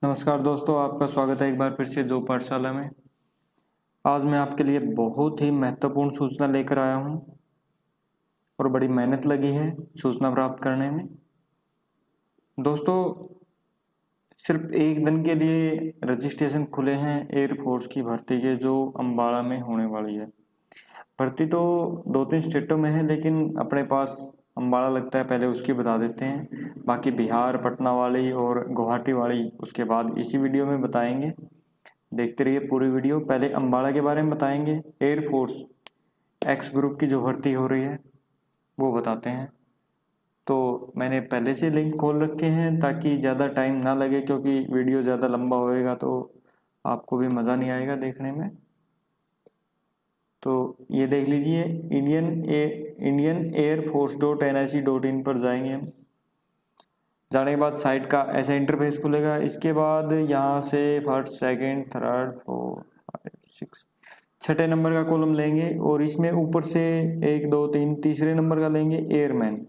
नमस्कार दोस्तों, आपका स्वागत है एक बार फिर से जो पाठशाला में। आज मैं आपके लिए बहुत ही महत्वपूर्ण सूचना लेकर आया हूं और बड़ी मेहनत लगी है सूचना प्राप्त करने में। दोस्तों, सिर्फ एक दिन के लिए रजिस्ट्रेशन खुले हैं एयरफोर्स की भर्ती के, जो अम्बाला में होने वाली है। भर्ती तो 2-3 स्टेटों में है, लेकिन अपने पास अम्बाला लगता है, पहले उसकी बता देते हैं। बाकी बिहार, पटना वाली और गुवाहाटी वाली उसके बाद इसी वीडियो में बताएंगे। देखते रहिए पूरी वीडियो। पहले अम्बाला के बारे में बताएंगे, एयरफोर्स एक्स ग्रुप की जो भर्ती हो रही है वो बताते हैं। तो मैंने पहले से लिंक खोल रखे हैं ताकि ज़्यादा टाइम ना लगे, क्योंकि वीडियो ज़्यादा लंबा होएगा तो आपको भी मज़ा नहीं आएगा देखने में। तो ये देख लीजिए, इंडियन एयरफोर्स.nic.in पर जाएंगे हम। जाने के बाद साइट का ऐसा इंटरफेस खुलेगा। इसके बाद यहाँ से फर्स्ट, सेकंड, थर्ड, फोर्थ, 5, 6 छठे नंबर का कॉलम लेंगे और इसमें ऊपर से 1, 2, 3 तीसरे नंबर का लेंगे एयरमैन।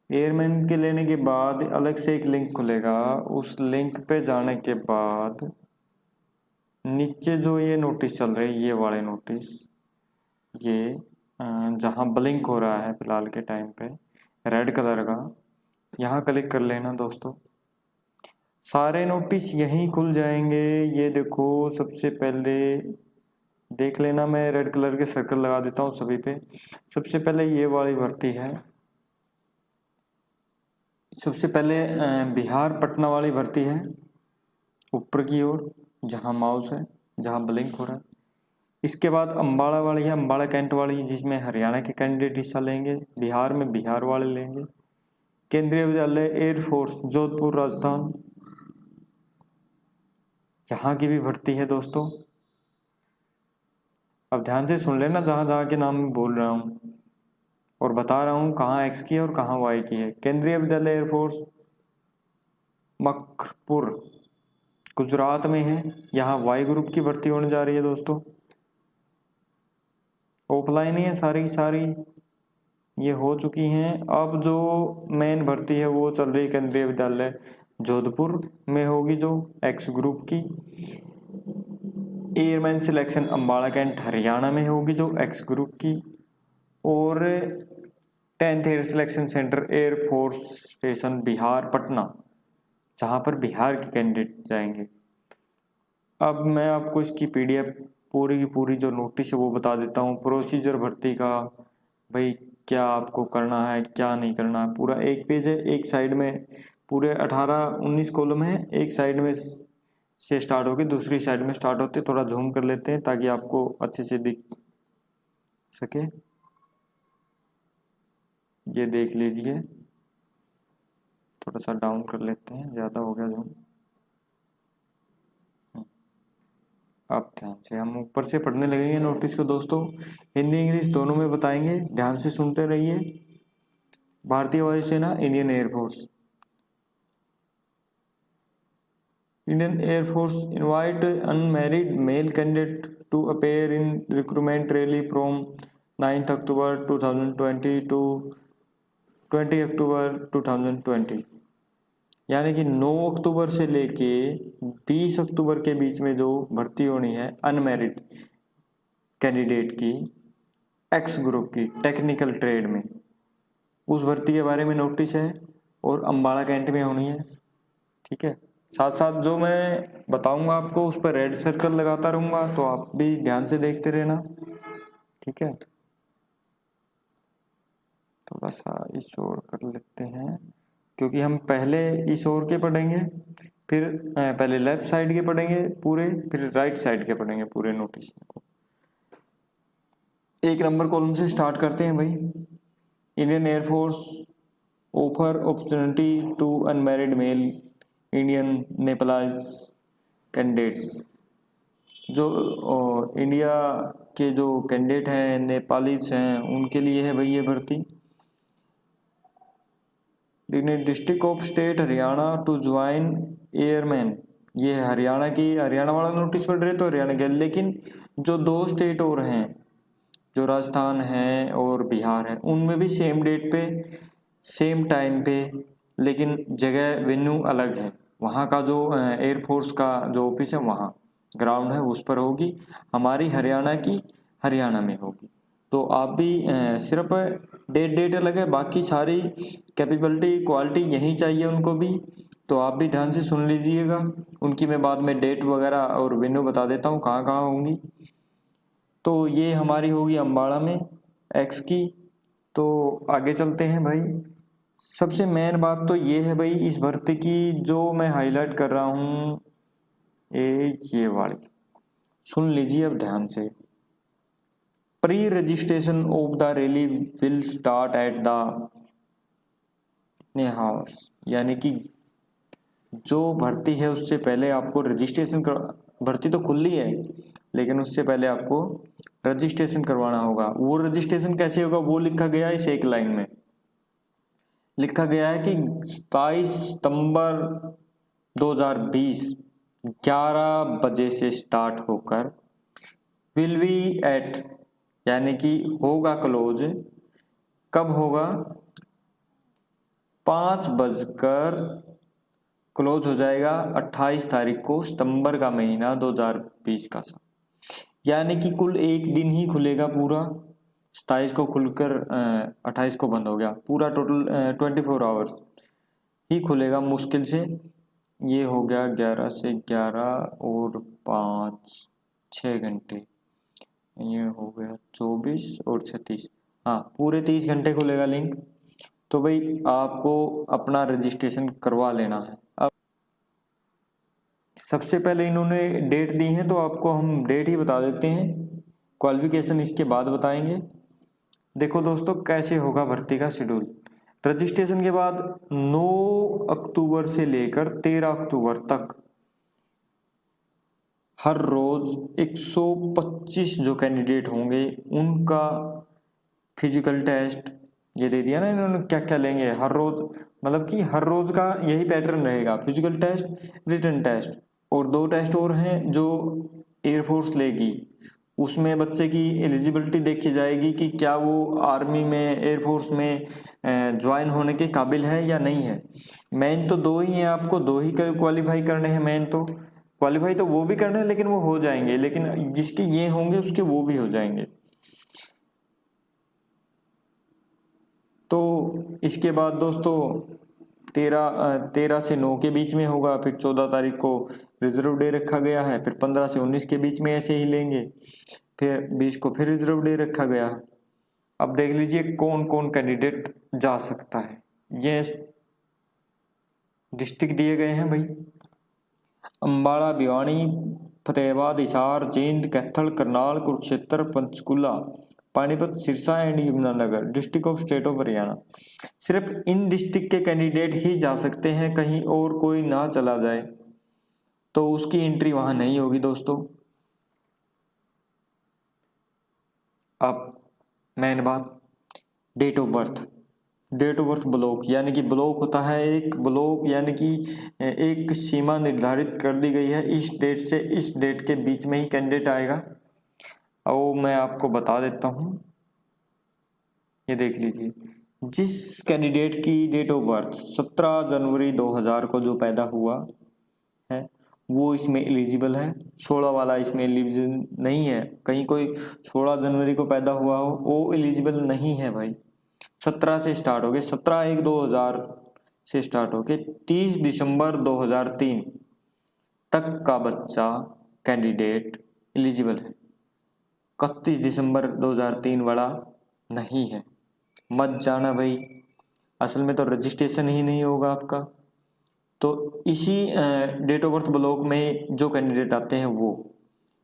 एयरमैन के लेने के बाद अलग से एक लिंक खुलेगा। उस लिंक पे जाने के बाद नीचे जो ये नोटिस चल रही है, ये वाले नोटिस, ये जहाँ ब्लिंक हो रहा है फिलहाल के टाइम पे रेड कलर का, यहाँ क्लिक कर लेना दोस्तों। सारे नोटिस यहीं खुल जाएंगे। ये देखो, सबसे पहले देख लेना, मैं रेड कलर के सर्कल लगा देता हूँ सभी पे। सबसे पहले ये वाली भर्ती है। सबसे पहले बिहार पटना वाली भर्ती है, ऊपर की ओर जहाँ माउस है, जहाँ ब्लिंक हो रहा है। इसके बाद अम्बाड़ा वाली है, अम्बाड़ा कैंट वाली, जिसमें हरियाणा के कैंडिडेट हिस्सा लेंगे। बिहार में बिहार वाले लेंगे। केंद्रीय विद्यालय एयरफोर्स जोधपुर राजस्थान, यहाँ की भी भर्ती है दोस्तों। अब ध्यान से सुन लेना, जहाँ जहाँ के नाम मैं बोल रहा हूँ और बता रहा हूँ कहाँ एक्स की है और कहाँ वाई की है। केंद्रीय विद्यालय एयरफोर्स मकरपुर गुजरात में है, यहाँ वाई ग्रुप की भर्ती होने जा रही है दोस्तों। ऑफलाइन ही है सारी ये हो चुकी हैं। अब जो मेन भर्ती है वो चल रही है केंद्रीय विद्यालय जोधपुर में होगी, जो एक्स ग्रुप की। Airman selection Ambala cantt Haryana में होगी, जो एक्स ग्रुप की। और 10th air selection centre air force station Bihar Patna, जहाँ पर बिहार के कैंडिडेट जाएंगे। अब मैं आपको इसकी पीडीएफ पूरी की पूरी जो नोटिस है वो बता देता हूँ। प्रोसीजर भर्ती का, भाई क्या आपको करना है क्या नहीं करना है, पूरा एक पेज है। एक साइड में पूरे 18-19 कॉलम है, एक साइड में से स्टार्ट होकर दूसरी साइड में स्टार्ट होते। थोड़ा जूम कर लेते हैं ताकि आपको अच्छे से दिख सके। ये देख लीजिए, थोड़ा सा डाउन कर लेते हैं, ज़्यादा हो गया जूम। अब ध्यान से हम ऊपर से पढ़ने लगेंगे नोटिस को दोस्तों। हिंदी इंग्लिश दोनों में बताएंगे, ध्यान से सुनते रहिए। भारतीय वायुसेना, Indian air force. Indian Air Force invite unmarried male candidate to appear in recruitment rally from 9th October 2020 to 20 अक्टूबर 2020, यानी कि 9 अक्टूबर से लेके 20 अक्टूबर के बीच में जो भर्ती होनी है अनमैरिड कैंडिडेट की, एक्स ग्रुप की, टेक्निकल ट्रेड में, उस भर्ती के बारे में नोटिस है और अम्बाड़ा कैंट में होनी है। ठीक है, साथ साथ जो मैं बताऊंगा आपको उस पर रेड सर्कल लगाता रहूंगा, तो आप भी ध्यान से देखते रहना। ठीक है, थोड़ा सा इस ओर कर लेते हैं, क्योंकि हम पहले इस ओर के पढ़ेंगे, फिर पहले लेफ्ट साइड के पढ़ेंगे पूरे, फिर राइट साइड के पढ़ेंगे पूरे नोटिस को। एक नंबर कॉलम से स्टार्ट करते हैं भाई। Indian air force offer opportunity to unmarried male Indian Nepalese candidates. जो इंडिया के जो कैंडिडेट हैं, नेपालीज हैं, उनके लिए है भाई ये भर्ती। District of state Haryana to join airman, ये हरियाणा वाला नोटिस पढ़ रहे तो हरियाणा के, लेकिन जो 2 स्टेट और हैं, जो राजस्थान है और बिहार है, उनमें भी सेम डेट पे सेम टाइम पे लेकिन जगह वेन्यू अलग है। वहाँ का जो एयरफोर्स का जो ऑफिस है, वहाँ ग्राउंड है, उस पर होगी। हमारी हरियाणा की हरियाणा में होगी। तो आप भी सिर्फ डेट अलग है, बाकी सारी कैपेबिलिटी क्वालिटी यही चाहिए उनको भी। तो आप भी ध्यान से सुन लीजिएगा। उनकी मैं बाद में डेट वगैरह और वेन्यू बता देता हूँ कहाँ कहाँ होंगी। तो ये हमारी होगी अम्बाड़ा में एक्स की। तो आगे चलते हैं भाई। सबसे मेन बात तो ये है भाई, इस भर्ती की जो मैं हाईलाइट कर रहा हूँ, ये वाली सुन लीजिए अब ध्यान से। Pre registration of the rally will start at the house, यानी कि जो भर्ती है उससे पहले आपको रजिस्ट्रेशन कर, भर्ती तो खुली है लेकिन उससे पहले आपको रजिस्ट्रेशन करवाना होगा। वो रजिस्ट्रेशन कैसे होगा वो लिखा गया है इस एक लाइन में। लिखा गया है कि 27 सितंबर 2020 11 बजे से स्टार्ट होकर विल बी एट, यानी कि होगा क्लोज, कब होगा, 5 बजकर क्लोज हो जाएगा 28 तारीख को, सितंबर का महीना 2020 का सा। यानी कि कुल एक दिन ही खुलेगा पूरा, 27 को खुलकर 28 को बंद हो गया। पूरा टोटल 24 आवर्स ही खुलेगा मुश्किल से। ये हो गया 11 से 11 और 5 6 घंटे, ये हो गया 24 और 36, हाँ पूरे 30 घंटे खुलेगा लिंक। तो भाई आपको अपना रजिस्ट्रेशन करवा लेना है। अब सबसे पहले इन्होंने डेट दी है तो आपको हम डेट ही बता देते हैं, क्वालिफिकेशन इसके बाद बताएंगे। देखो दोस्तों कैसे होगा भर्ती का शेड्यूल। रजिस्ट्रेशन के बाद 9 अक्टूबर से लेकर 13 अक्टूबर तक हर रोज 125 जो कैंडिडेट होंगे उनका फिजिकल टेस्ट, ये दे दिया ना इन्होंने क्या क्या लेंगे हर रोज, मतलब कि हर रोज का यही पैटर्न रहेगा, फिजिकल टेस्ट, रिटन टेस्ट, और 2 टेस्ट और हैं जो एयरफोर्स लेगी। उसमें बच्चे की एलिजिबिलिटी देखी जाएगी कि क्या वो आर्मी में एयरफोर्स में ज्वाइन होने के काबिल है या नहीं है। मेन तो 2 ही हैं, आपको 2 ही क्वालिफाई करने हैं। मेन तो क्वालिफाई तो वो भी करने हैं लेकिन वो हो जाएंगे, लेकिन जिसके ये होंगे उसके वो भी हो जाएंगे। तो इसके बाद दोस्तों 13 से 9 के बीच में होगा, फिर 14 तारीख को रिजर्व डे रखा गया है, फिर 15 से 19 के बीच में ऐसे ही लेंगे, फिर 20 को फिर रिजर्व डे रखा गया। अब देख लीजिए कौन कौन कैंडिडेट जा सकता है। ये डिस्ट्रिक्ट दिए गए हैं भाई, Ambala, Bhiwani, Fatehabad, Hisar, Jind, Kaithal, Karnal, Kurukshetra, Panchkula, Panipat, Sirsa and Yamunanagar, district of state of Haryana. सिर्फ इन डिस्ट्रिक्ट के कैंडिडेट ही जा सकते हैं, कहीं और कोई ना चला जाए तो उसकी एंट्री वहां नहीं होगी दोस्तों। अब मेन बात, date of birth. Date of birth block, यानी कि ब्लॉक होता है एक ब्लॉक, यानी कि एक सीमा निर्धारित कर दी गई है, इस डेट से इस डेट के बीच में ही कैंडिडेट आएगा। और मैं आपको बता देता हूँ, ये देख लीजिए, जिस कैंडिडेट की डेट ऑफ बर्थ 17 जनवरी 2000 को जो पैदा हुआ है वो इसमें एलिजिबल है। 16 वाला इसमें एलिजिबल नहीं है। कहीं कोई 16 जनवरी को पैदा हुआ हो वो एलिजिबल नहीं है भाई। 17 से स्टार्ट हो गए, 17/1/2000 से स्टार्ट हो गए 30 दिसंबर 2003 तक का बच्चा कैंडिडेट एलिजिबल है। 31 दिसंबर 2003 वाला नहीं है, मत जाना भाई, असल में तो रजिस्ट्रेशन ही नहीं होगा आपका। तो इसी डेट ऑफ बर्थ ब्लॉक में जो कैंडिडेट आते हैं वो,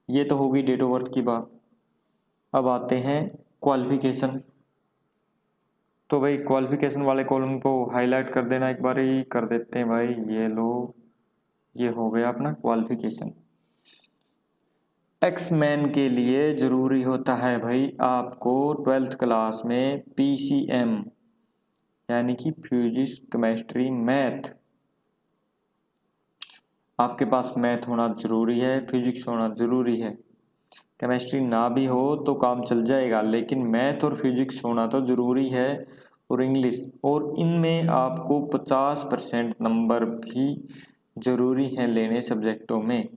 ये तो होगी डेट ऑफ बर्थ की बात। अब आते हैं क्वालिफिकेशन। तो भाई क्वालिफिकेशन वाले कॉलम को हाईलाइट कर देना, एक बार ही कर देते हैं भाई, ये लो, ये हो गया अपना क्वालिफिकेशन। एक्समैन के लिए जरूरी होता है भाई आपको 12th क्लास में PCM, यानी कि फिजिक्स, केमिस्ट्री, मैथ, आपके पास मैथ होना जरूरी है, फिजिक्स होना जरूरी है। केमिस्ट्री ना भी हो तो काम चल जाएगा, लेकिन मैथ और फिजिक्स होना तो जरूरी है। और इंग्लिश, और इनमें आपको 50% नंबर भी ज़रूरी है लेने सब्जेक्टों में।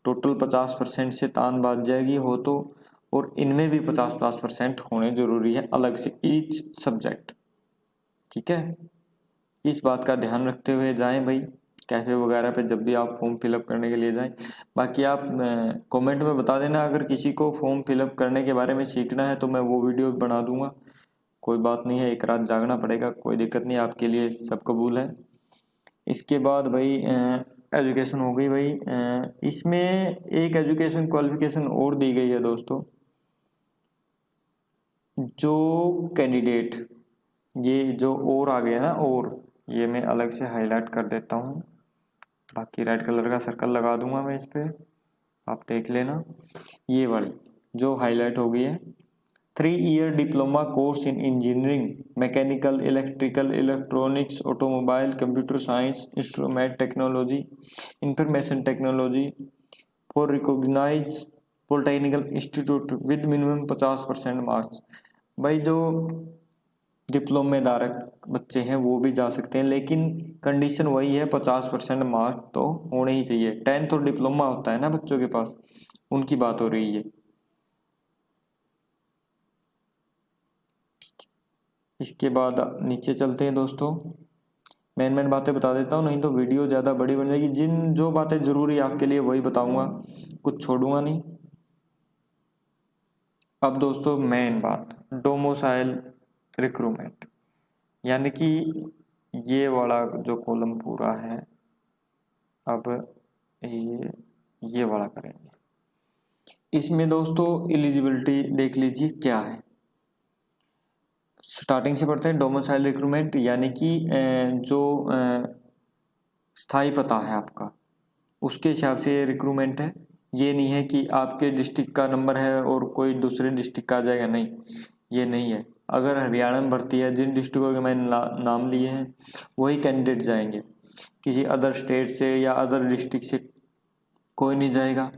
टोटल 50% से तान बाज जाएगी हो तो, और इनमें भी 50% होने ज़रूरी है अलग से ईच सब्जेक्ट। ठीक है, इस बात का ध्यान रखते हुए जाएं भाई कैफ़े वगैरह पे जब भी आप फॉर्म फिलअप करने के लिए जाएं। बाकी आप कमेंट में बता देना, अगर किसी को फॉर्म फिलअप करने के बारे में सीखना है तो मैं वो वीडियो बना दूंगा, कोई बात नहीं है, एक रात जागना पड़ेगा, कोई दिक्कत नहीं, आपके लिए सब कबूल है। इसके बाद भाई एजुकेशन हो गई भाई। इसमें एक एजुकेशन क्वालिफिकेशन और दी गई है दोस्तों, जो कैंडिडेट, ये जो और आ गया ना, और ये मैं अलग से हाईलाइट कर देता हूँ, बाकी रेड कलर का सर्कल लगा दूंगा मैं इस पर, आप देख लेना। ये वाली जो हाईलाइट हो गई है, 3 year diploma course in engineering, mechanical, electrical, electronics, automobile, computer science, instrument technology, information technology for recognise polytechnical institute with minimum 50% marks. भाई जो डिप्लोमे धारक बच्चे हैं वो भी जा सकते हैं, लेकिन कंडीशन वही है 50% मार्क तो होने ही चाहिए। 10th और डिप्लोमा होता है ना बच्चों के पास, उनकी बात हो रही है। इसके बाद नीचे चलते हैं दोस्तों, मेन बातें बता देता हूँ, नहीं तो वीडियो ज़्यादा बड़ी बन जाएगी। जो बातें ज़रूरी आपके लिए वही बताऊँगा, कुछ छोड़ूंगा नहीं। अब दोस्तों मेन बात, डोमिसाइल रिक्रूटमेंट, यानी कि ये वाला जो कॉलम पूरा है, अब ये वाला करेंगे। इसमें दोस्तों एलिजिबिलिटी देख लीजिए क्या है, स्टार्टिंग से पढ़ते हैं। डोमिसाइल रिक्रूटमेंट यानी कि जो स्थायी पता है आपका, उसके हिसाब से रिक्रूटमेंट है। ये नहीं है कि आपके डिस्ट्रिक्ट का नंबर है और कोई दूसरे डिस्ट्रिक्ट का आ जाएगा, नहीं, ये नहीं है। अगर हरियाणा में भर्ती है, जिन डिस्ट्रिक्टों के मैंने नाम लिए हैं वही कैंडिडेट जाएंगे, किसी अदर स्टेट से या अदर डिस्ट्रिक्ट से कोई नहीं जाएगा।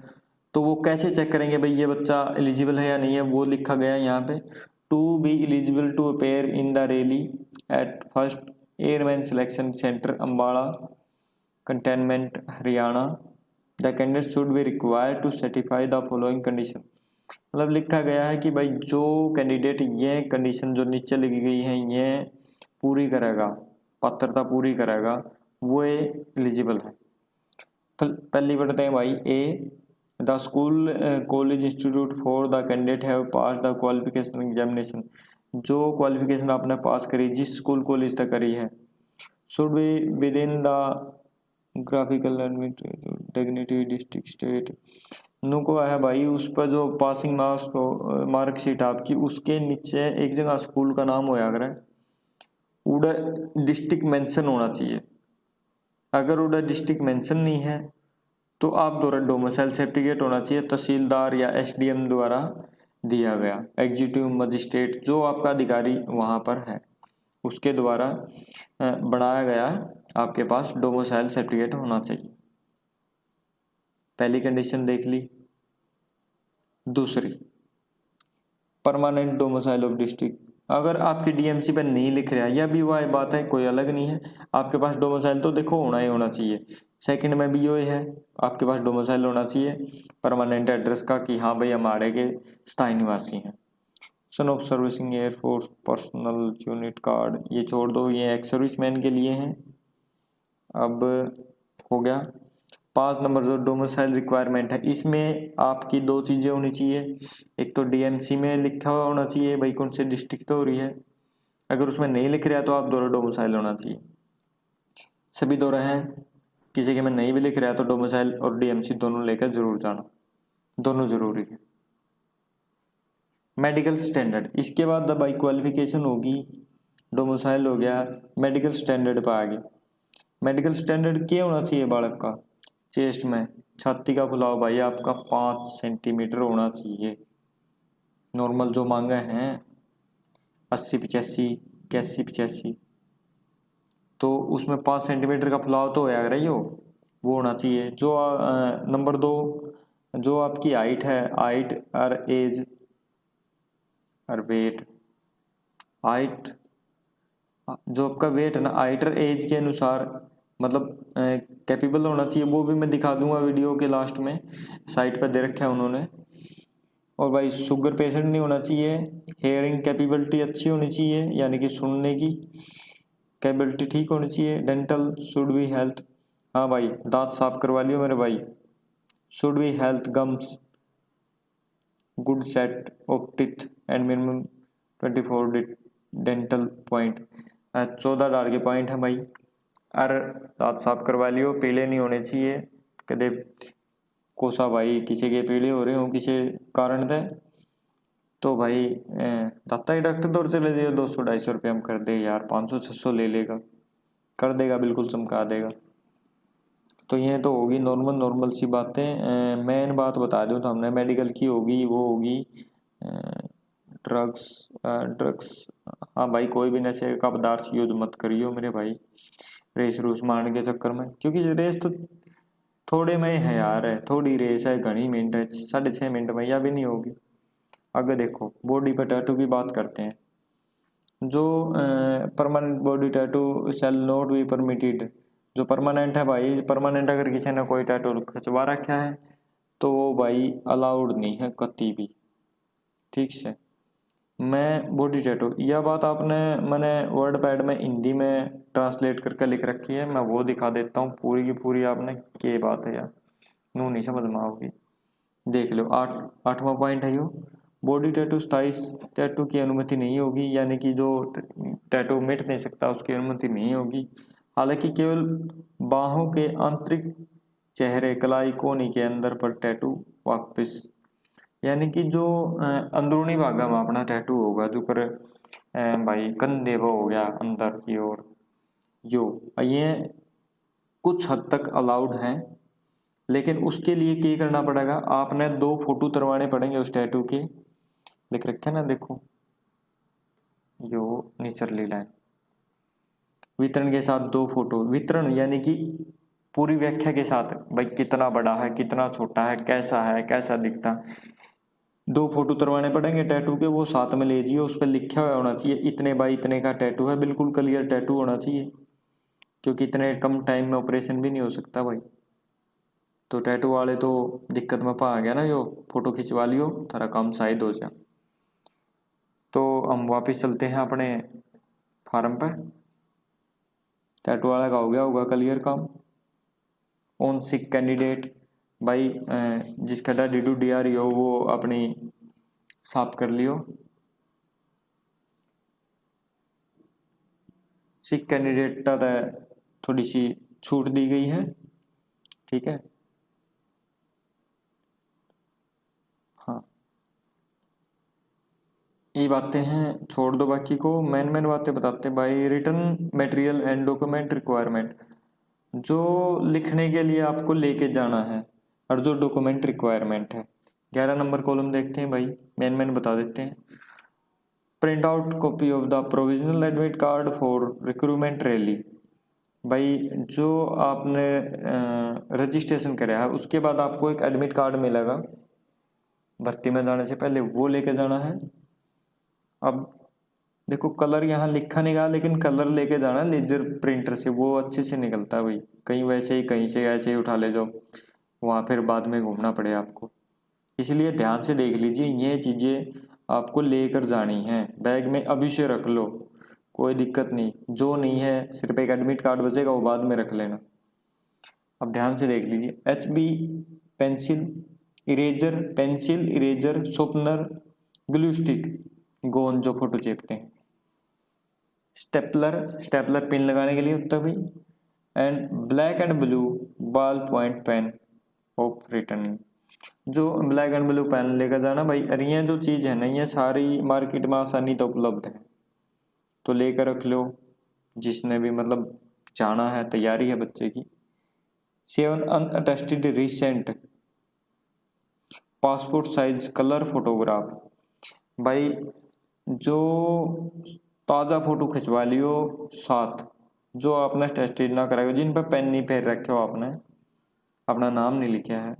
तो वो कैसे चेक करेंगे भाई ये बच्चा एलिजिबल है या नहीं है, वो लिखा गया है यहाँ पे, to be eligible to appear in the rally at first airman selection centre Ambala cantonment Haryana, the candidate should be required to certify the following condition. मतलब लिखा गया है कि भाई जो कैंडिडेट ये कंडीशन जो नीचे लिखी गई है ये पूरी करेगा, पात्रता पूरी करेगा, वो एलिजिबल है। पहली पढ़ते हैं भाई a, the school college institute for the candidate have pass the qualification examination, जो क्वालिफिकेशन आपने पास करी, जिस स्कूल कॉलेज तक करी है, should be within the graphical dignity district state. नुको है भाई, उस पर जो पासिंग मार्क्स को मार्कशीट आपकी, उसके नीचे एक जगह स्कूल का नाम होया करे, उड़ा डिस्ट्रिक्ट मेंशन होना चाहिए। अगर उड़ा डिस्ट्रिक्ट मेंशन नहीं है तो आप द्वारा डोमिसाइल सर्टिफिकेट होना चाहिए, तहसीलदार या एसडीएम द्वारा दिया गया, एग्जीक्यूटिव मजिस्ट्रेट जो आपका अधिकारी वहाँ पर है उसके द्वारा बनाया गया आपके पास डोमिसाइल सर्टिफिकेट होना चाहिए। पहली कंडीशन देख ली। दूसरी, परमानेंट डोमिसाइल ऑफ डिस्ट्रिक्ट, अगर आपकी डीएमसी पर नहीं लिख रहा, यह भी वह बात है, कोई अलग नहीं है, आपके पास डोमिसाइल तो देखो होना ही होना चाहिए। सेकंड में भी ये है, आपके पास डोमिसाइल होना चाहिए परमानेंट एड्रेस का, कि हाँ भाई हमारे के स्थायी निवासी हैं। Son of servicing air force personal unit card, ये छोड़ दो, ये एक्स सर्विसमैन के लिए हैं। अब हो गया 5 नंबर जो डोमिसाइल रिक्वायरमेंट है, इसमें आपकी 2 चीज़ें होनी चाहिए, एक तो डीएमसी में लिखा हुआ होना चाहिए भाई कौन से डिस्ट्रिक्ट तो हो रही है, अगर उसमें नहीं लिख रहा तो आप दोनों डोमिसाइल होना चाहिए। सभी दो रहे हैं, किसी के में नहीं भी लिख रहा तो डोमिसाइल और डीएमसी दोनों लेकर जरूर जाना, दोनों जरूरी है। मेडिकल स्टैंडर्ड, इसके बाद भाई क्वालिफिकेशन होगी, डोमिसाइल हो गया, मेडिकल स्टैंडर्ड पर आ गए। मेडिकल स्टैंडर्ड क्या होना चाहिए बालक का, चेस्ट में छाती का फुलाव भाई आपका 5 सेंटीमीटर होना चाहिए। नॉर्मल जो मांगे हैं 80-85, 81-85, तो उसमें 5 सेंटीमीटर का फुलाव तो होया रही हो, वो होना चाहिए। जो नंबर 2, जो आपकी हाइट है, हाइट और एज और वेट, हाइट, जो आपका वेट है ना, हाइट और एज के अनुसार मतलब कैपेबल होना चाहिए, वो भी मैं दिखा दूंगा वीडियो के लास्ट में, साइट पर दे रखा है उन्होंने। और भाई शुगर पेशेंट नहीं होना चाहिए, हेयरिंग कैपेबिलिटी अच्छी होनी चाहिए, यानी कि सुनने की कैपेबिलिटी ठीक होनी चाहिए, डेंटल शुड बी हेल्थ, हाँ भाई दांत साफ करवा लियो मेरे भाई, should be health gums good set of teeth and minimum 24 dental point, 14 डाल के पॉइंट है भाई। और दांत साफ करवा लियो, पीले नहीं होने चाहिए कदे, कोसा भाई किसी के पीले हो रहे हो किसी कारण से, तो भाई दाता ही डॉक्टर दौर चले दिए, 200-250 रुपये हम कर दे यार, 500-600 ले लेगा, कर देगा, बिल्कुल चमका देगा। तो ये तो होगी नॉर्मल नॉर्मल सी बातें। मेन बात बता दूँ तो हमने मेडिकल की होगी, वो होगी ड्रग्स। ड्रग्स, हाँ भाई कोई भी नशे का पदार्थ यूज मत करियो मेरे भाई रेस रूस मारने के चक्कर में, क्योंकि रेस तो थोड़े में है यार, है थोड़ी रेस है, घनी मिनट है, 6.5 मिनट में या भी नहीं होगी। अगर देखो बॉडी पर टैटू की बात करते हैं, जो permanent body tattoo shall not be permitted, जो परमानेंट है भाई, परमानेंट अगर किसी ने कोई टैटू खिंचवा रखा है तो वो भाई अलाउड नहीं है कभी भी, ठीक से। मैं बॉडी टैटू, यह बात आपने मैंने वर्ड पैड में हिंदी में ट्रांसलेट करके लिख रखी है, मैं वो दिखा देता हूँ पूरी की पूरी, आपने क्या बात है यार, नू नहीं समझ में आओगी, देख लो। 8वां पॉइंट है यो, बॉडी टैटू स्थायी टैटू की अनुमति नहीं होगी, यानी कि जो टैटू मिट नहीं सकता उसकी अनुमति नहीं होगी। हालांकि केवल बाहों के आंतरिक चेहरे कलाई कोहनी के अंदर पर टैटू वापस, यानी कि जो अंदरूनी भागा में अपना टैटू होगा, जो कर भाई कंधे वो हो गया अंदर की ओर, जो ये कुछ हद तक अलाउड हैं, लेकिन उसके लिए क्या करना पड़ेगा, आपने 2 फोटो तरवाने पड़ेंगे उस टैटू के, लिख रखे ना देखो, जो निचरली लाइन, वितरण के साथ 2 फोटो, वितरण यानी कि पूरी व्याख्या के साथ, भाई कितना बड़ा है, कितना छोटा है, कैसा दिखता, 2 फोटो तरवाने पड़ेंगे टैटू के, वो साथ में ले जाइए, उस पर लिखा हुआ होना चाहिए इतने बाई इतने का टैटू है, बिल्कुल क्लियर टैटू होना चाहिए, क्योंकि इतने कम टाइम में ऑपरेशन भी नहीं हो सकता भाई। तो टैटू वाले तो दिक्कत में पा गया ना, जो फोटो खिंचवा लियो थारा काम शायद हो जाए। तो हम वापस चलते हैं अपने फार्म पर, टैटू वाला का हो गया होगा क्लियर काम। ऑन सिक कैंडिडेट, भाई जिसका DDR हो वो अपनी साफ कर लियो, सिक कैंडिडेट का थोड़ी सी छूट दी गई है, ठीक है। हाँ ये बातें हैं, छोड़ दो बाकी को, मेन बातें बताते हैं भाई। Return material and document requirement, जो लिखने के लिए आपको लेके जाना है और जो डॉक्यूमेंट रिक्वायरमेंट है, 11 नंबर कॉलम देखते हैं भाई, मेन बता देते हैं। Print out copy of the provisional admit card for recruitment rally, भाई जो आपने रजिस्ट्रेशन कराया है उसके बाद आपको एक एडमिट कार्ड मिलेगा भर्ती में जाने से पहले, वो लेके जाना है। अब देखो कलर यहाँ लिखा नहीं गया, लेकिन कलर लेके जाना लेजर प्रिंटर से, वो अच्छे से निकलता है भाई, कहीं वैसे ही कहीं से ऐसे ही उठा ले जाओ, वहाँ फिर बाद में घूमना पड़े आपको, इसलिए ध्यान से देख लीजिए, ये चीज़ें आपको लेकर जानी है, बैग में अभी से रख लो, कोई दिक्कत नहीं, जो नहीं है सिर्फ एक एडमिट कार्ड बचेगा वो बाद में रख लेना। अब ध्यान से देख लीजिए, HB pencil eraser sharpener glue stick, गोंद जो फोटो चेपते हैं, स्टेपलर पिन लगाने के लिए होता है भाई, and black and blue ball point pain of returning, जो ब्लैक एंड ब्लू पेन लेकर जाना भाई। अरे ये जो चीज़ है ना, ये सारी मार्केट में आसानी तो उपलब्ध है, तो लेकर रख लो, जिसने भी मतलब जाना है, तैयारी है बच्चे की। 7 unattested recent passport size colour photograph, भाई जो ताज़ा फोटो खिंचवा लियो साथ, जो आपने टेस्टेड ना कराए, जिन पर पेन नहीं फेर रखे हो आपने, अपना नाम नहीं लिखा है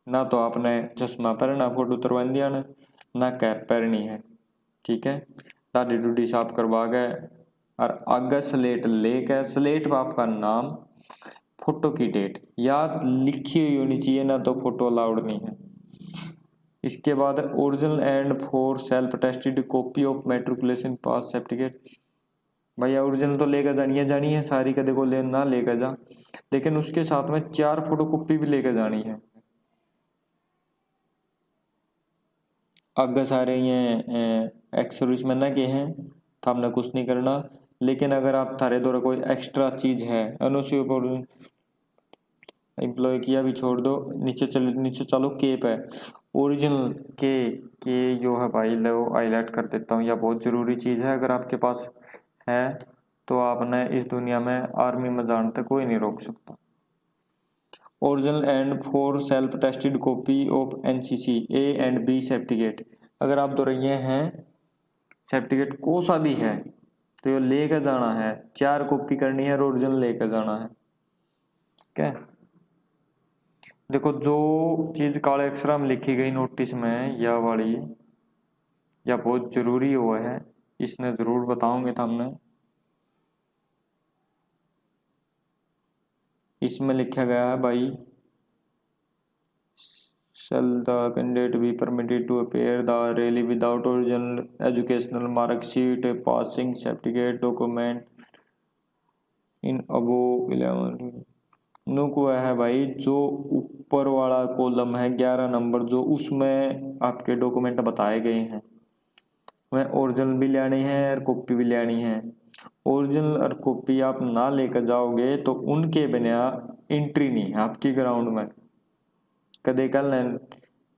ना, तो आपने चश्मा पहनना फोटो उतरवा दिया ना कैप पहननी है, ठीक है। दादी डूडी साफ करवा गए और आगे स्लेट लेके स्लेट पर आपका नाम, फोटो की डेट याद लिखी हुई होनी चाहिए, ना तो फोटो अलाउड नहीं है। इसके बाद original and for self tested copy of matriculation pass certificate. भैया ओरिजिनल तो लेकर जानी है सारी का, देखो ले ना लेकर जा, लेकिन उसके साथ में 4 फोटो कॉपी भी लेकर जानी है। आगे सारे ये एक्स सर्विस मैन के हैं तो हमने कुछ नहीं करना, लेकिन अगर आप थारे द्वारा कोई एक्स्ट्रा चीज है एनओसी एम्प्लॉय किया भी छोड़ दो, नीचे चलो के पे ओरिजिनल के जो है भाई लो हाईलाइट कर देता हूँ, यह बहुत ज़रूरी चीज़ है। अगर आपके पास है तो आपने इस दुनिया में आर्मी में जाने तक कोई नहीं रोक सकता। Original and for self tested copy of NCC A and B certificate. अगर आप दो रही हैं सर्टिफिकेट को सा भी है तो ये लेकर जाना है, 4 कॉपी करनी है और ओरिजिनल लेकर जाना है। ठीक है, देखो जो चीज़ काले अक्षर में लिखी गई नोटिस में या वाली या बहुत ज़रूरी हुआ है, इसने ज़रूर बताओगे तो हमने इसमें लिखा गया है भाई shall the candidate be permitted to appear the rally without original educational mark sheet, passing certificate, document in above 11 नु को है भाई जो ऊपर वाला कॉलम है 11 नंबर, जो उसमें आपके डॉक्यूमेंट बताए गए हैं वह ओरिजिनल भी लेनी है और कॉपी भी लेनी है। ओरिजिनल और कॉपी आप ना लेकर जाओगे तो उनके बिना एंट्री नहीं है आपकी ग्राउंड में। कदे कल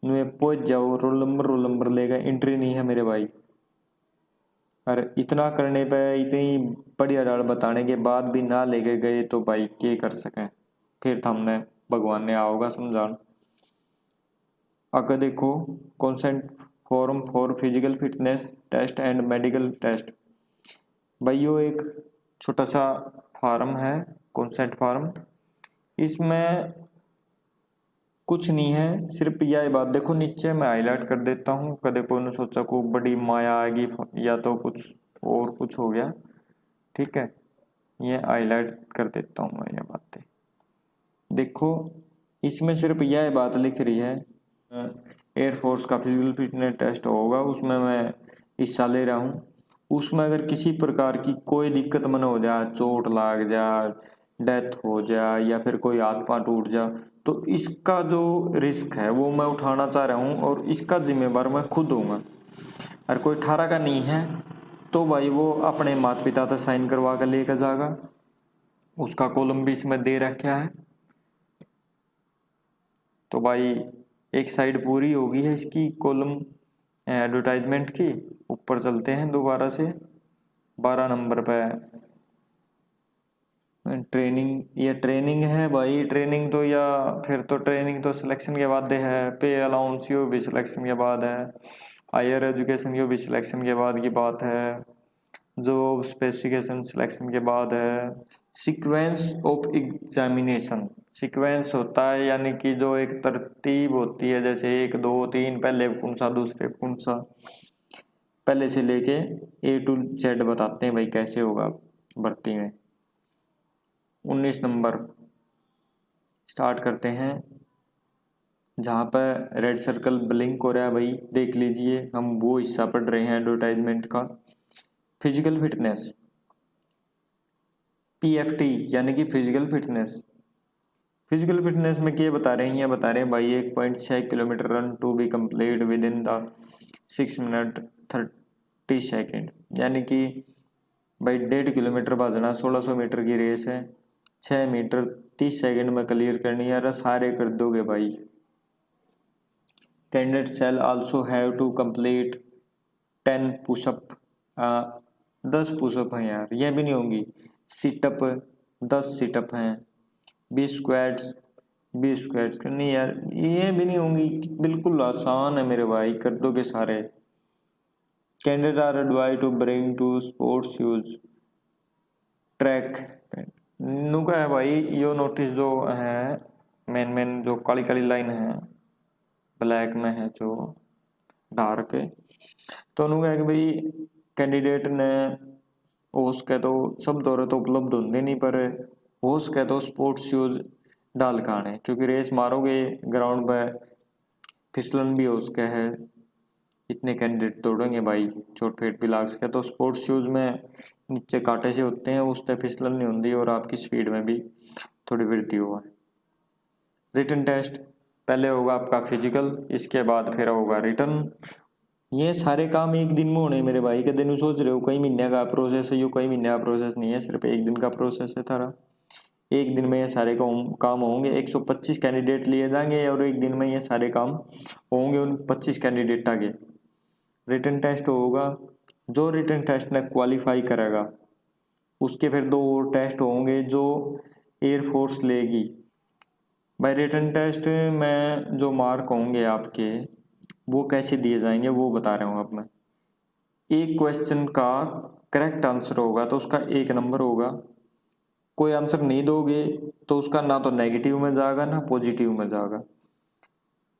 पहुंच जाओ रोल नंबर लेकर एंट्री नहीं है मेरे भाई। और इतना करने पे इतनी बढ़िया डाल बताने के बाद भी ना लेके गए तो भाई क्या कर सकें, फिर तो हमने भगवान ने आओगा समझान। अगर देखो consent form for physical fitness test and medical test, भाई यो एक छोटा सा फार्म है कंसेंट फार्म, इसमें कुछ नहीं है, सिर्फ यह बात देखो नीचे मैं हाईलाइट कर देता हूँ। कदे कोई ने सोचा को बड़ी माया आएगी या तो कुछ और कुछ हो गया, ठीक है, ये हाईलाइट कर देता हूँ मैं ये बातें। देखो इसमें सिर्फ यह बात लिख रही है एयरफोर्स का फिजिकल फिटनेस टेस्ट होगा, उसमें मैं हिस्सा ले रहा हूँ। उसमें अगर किसी प्रकार की कोई दिक्कत मन हो जाए, चोट लाग जाए, डेथ हो जाए या फिर कोई हाथ पांव टूट जाए, तो इसका जो रिस्क है वो मैं उठाना चाह रहा हूँ और इसका जिम्मेवार मैं खुद हूँगा। और कोई 18 का नहीं है तो भाई वो अपने माता पिता से साइन करवा कर लेकर जाएगा, उसका कॉलम भी इसमें दे रखा है। तो भाई एक साइड पूरी होगी है इसकी कॉलम एडवर्टाइजमेंट की। ऊपर चलते हैं दोबारा से 12 नंबर पे ट्रेनिंग, ये ट्रेनिंग है भाई। ट्रेनिंग तो या फिर तो ट्रेनिंग तो सिलेक्शन के बाद है, पे अलाउंस यो भी सिलेक्शन के बाद है, हायर एजुकेशन यो भी सिलेक्शन के बाद की बात है, जॉब स्पेसिफिकेशन सिलेक्शन के बाद है। सीक्वेंस ऑफ एग्जामिनेशन, सीक्वेंस होता है यानी कि जो एक तरतीब होती है, जैसे 1 2 3 पहले कौन सा दूसरे कौन सा, पहले से लेके A to Z बताते हैं भाई कैसे होगा भर्ती में। 19 नंबर स्टार्ट करते हैं, जहाँ पर रेड सर्कल ब्लिंक हो रहा है भाई देख लीजिए, हम वो हिस्सा पढ़ रहे हैं एडवर्टाइजमेंट का। फिजिकल फिटनेस PFT यानी कि फिजिकल फिटनेस। फिजिकल फिटनेस में क्या बता रहे हैं, बता रहे हैं भाई 1.6 kilometre run to be complete within the 6 minute 30 second, यानी कि भाई 1.5 किलोमीटर भागना, 1600 मीटर की रेस है, 6 मीटर 30 सेकेंड में क्लियर करनी है, सारे कर दोगे भाई। Candidate shall also have to complete 10 pushup, 10 pushup हैं यार, यह भी नहीं होंगी। सिटअप 10 सिटअप हैं, 20 स्क्वाट्स करनी यार, ये भी नहीं होंगी। बिल्कुल आसान है मेरे भाई, कर दोगे सारे। Candidate are advise to bring two sports shoes track नुका है भाई। यो नोटिस जो है मेन जो काली काली लाइन है ब्लैक में है जो डार्क, तो उन्होंने कहा कि भाई कैंडिडेट ने हो सके तो सब दौरे तो उपलब्ध होंगे नहीं, पर हो सके तो स्पोर्ट्स शूज डाल के आने, क्योंकि रेस मारोगे ग्राउंड पर फिसलन भी हो सके है, इतने कैंडिडेट दौड़ेंगे भाई, चोट फेट भी लाग सके। तो स्पोर्ट्स शूज़ में नीचे कांटे से होते हैं, उससे फिसलन नहीं होती और आपकी स्पीड में भी थोड़ी वृद्धि हुआ है। रिटन टेस्ट पहले होगा आपका फिजिकल, इसके बाद फिर होगा रिटन। ये सारे काम एक दिन में होने मेरे भाई के दिन सोच रहे हो कई महीने का प्रोसेस है, ये कई महीने का प्रोसेस नहीं है, सिर्फ एक दिन का प्रोसेस है थारा। एक दिन में ये सारे काम होंगे, 125 कैंडिडेट लिए जाएंगे और एक दिन में ये सारे काम होंगे उन 25 कैंडिडेट आगे। रिटन टेस्ट होगा, जो रिटन टेस्ट में क्वालिफाई करेगा उसके फिर 2 और टेस्ट होंगे जो एयरफोर्स लेगी। बाय रिटन टेस्ट में जो मार्क होंगे आपके वो कैसे दिए जाएंगे वो बता रहा हूँ अब मैं। एक क्वेश्चन का करेक्ट आंसर होगा तो उसका 1 नंबर होगा, कोई आंसर नहीं दोगे तो उसका ना तो नेगेटिव में जाएगा ना पॉजिटिव में जाएगा।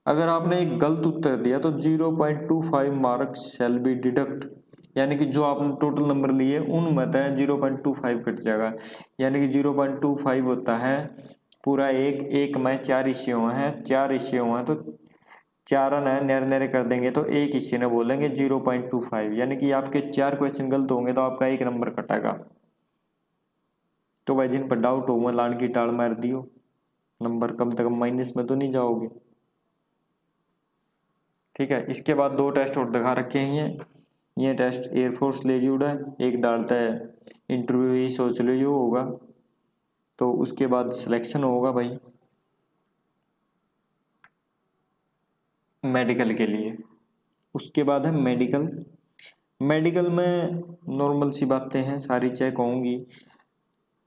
अगर आपने एक गलत उत्तर दिया तो 0.25 मार्क्स शैल बी डिडक्ट, यानी कि जो आपने टोटल नंबर लिए उनमें 0.25 कट जाएगा। यानी कि 0.25 होता है पूरा एक में 4 हिस्से हुए हैं, 4 हिस्से हुए हैं तो 4 नेरे नेरे कर देंगे तो एक हिस्से ने बोलेंगे 0.25, यानी कि आपके 4 क्वेश्चन गलत होंगे तो आपका 1 नंबर कटेगा। तो भाई जिन पर डाउट हो वह लान की टाल मार दियो, नंबर कम से कम माइनस में तो नहीं जाओगे। ठीक है, इसके बाद 2 टेस्ट और दिखा रखे हैं। ये टेस्ट एयरफोर्स ले जुड़ा है, एक डालता है इंटरव्यू ही सोच लो जो होगा, तो उसके बाद सिलेक्शन होगा भाई मेडिकल के लिए। उसके बाद है मेडिकल। मेडिकल में नॉर्मल सी बातें हैं, सारी चेक होंगी,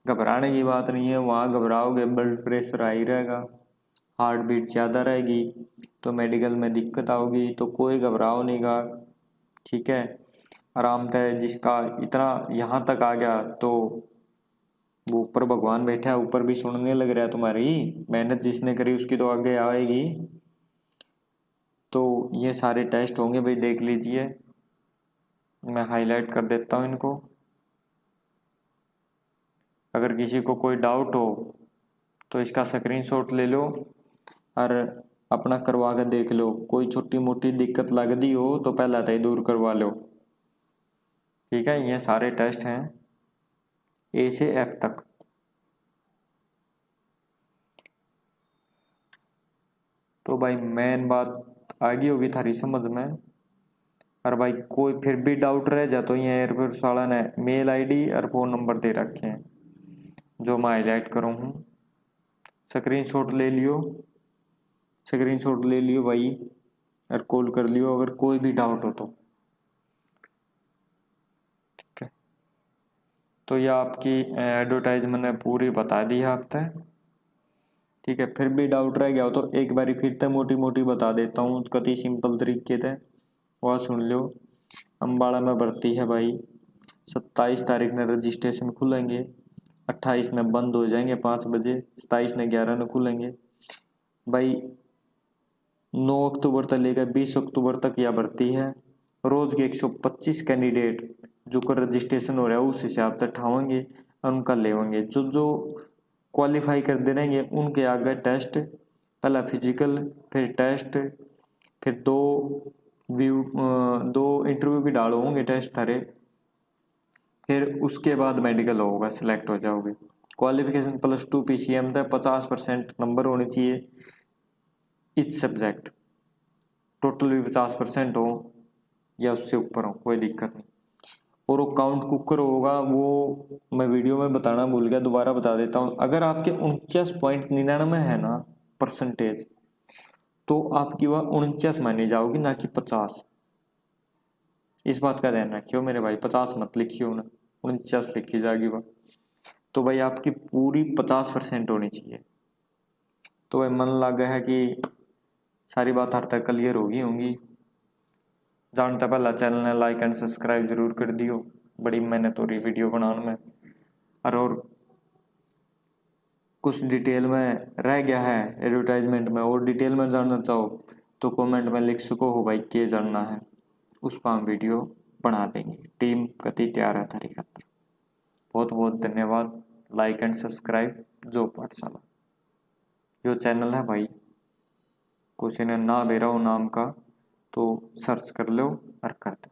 घबराने की बात नहीं है। वहाँ घबराओगे ब्लड प्रेशर हाई रहेगा, हार्ट बीट ज़्यादा रहेगी तो मेडिकल में दिक्कत आओगी, तो कोई घबराओ नहीं गा। ठीक है, आराम से, जिसका इतना यहाँ तक आ गया तो वो ऊपर भगवान बैठा है, ऊपर भी सुनने लग रहा है तुम्हारी मेहनत, जिसने करी उसकी तो आगे आएगी। तो ये सारे टेस्ट होंगे भाई, देख लीजिए, मैं हाईलाइट कर देता हूँ इनको। अगर किसी को कोई डाउट हो तो इसका स्क्रीनशॉट ले लो और अपना करवा कर देख लो, कोई छोटी मोटी दिक्कत लग दी हो तो पहले तो ही दूर करवा लो। ठीक है, ये सारे टेस्ट हैं ए से एफ तक। तो भाई मेन बात आ गई होगी थारी समझ में। और भाई कोई फिर भी डाउट रह जाए तो ये एयरफोर्स वाला ने मेल आईडी और फ़ोन नंबर दे रखे हैं जो मैं हाईलाइट करूँ हूँ। स्क्रीनशॉट ले लियो, स्क्रीनशॉट ले लियो भाई और कॉल कर लियो अगर कोई भी डाउट हो तो। ठीक है, तो ये आपकी एडवर्टाइजमेंट ने पूरी बता दी है आप तक। ठीक है, फिर भी डाउट रह गया हो तो एक बारी फिर तक मोटी मोटी बता देता हूँ कति सिंपल तरीके से, वह सुन लो। अम्बाड़ा में भर्ती है भाई, 27 तारीख में रजिस्ट्रेशन खुलेंगे, 28 में बंद हो जाएंगे 5 बजे, 27 ने 11 में खुलेंगे भाई। 9 अक्टूबर तक लेकर 20 अक्टूबर तक यह भर्ती है। रोज के 125 कैंडिडेट जो कर रजिस्ट्रेशन हो रहा है उस हिसाब से ठावेंगे और उनका लेवेंगे। जो जो क्वालिफाई कर दे रहेंगे उनके आगे टेस्ट, पहला फिजिकल फिर टेस्ट, फिर 2 इंटरव्यू भी डालो होंगे टेस्ट थारे, फिर उसके बाद मेडिकल होगा, सिलेक्ट हो जाओगे। क्वालिफिकेशन +2 PCM था, 50% नंबर होने चाहिए इच सब्जेक्ट, टोटल भी 50% हो या उससे ऊपर हो कोई दिक्कत नहीं। और वो काउंट कुकर होगा वो मैं वीडियो में बताना भूल गया, दोबारा बता देता हूँ। अगर आपके 49.99 है ना परसेंटेज, तो आपकी वह 49 मानी जाओगी ना कि 50। इस बात का ध्यान रखियो मेरे भाई, 50 मत लिखियो ना, 49 लिखी जाएगी वह। तो भाई आपकी पूरी 50% होनी चाहिए। तो भाई मन लगा है कि सारी बात हर तक क्लियर होगी। जानता पहला चैनल ने लाइक एंड सब्सक्राइब जरूर कर दियो, बड़ी मेहनत हो रही वीडियो बनाने में। और कुछ डिटेल में रह गया है एडवर्टाइजमेंट में, और डिटेल में जानना चाहो तो कमेंट में लिख सको हो भाई, क्या जानना है उस पर हम वीडियो बना देंगे। टीम गति तैयार है थारी खातर। बहुत बहुत धन्यवाद। लाइक एंड सब्सक्राइब जो पाठशाला जो चैनल है भाई, किसी ने ना दे रहा हो नाम का तो सर्च कर लो और कर दो।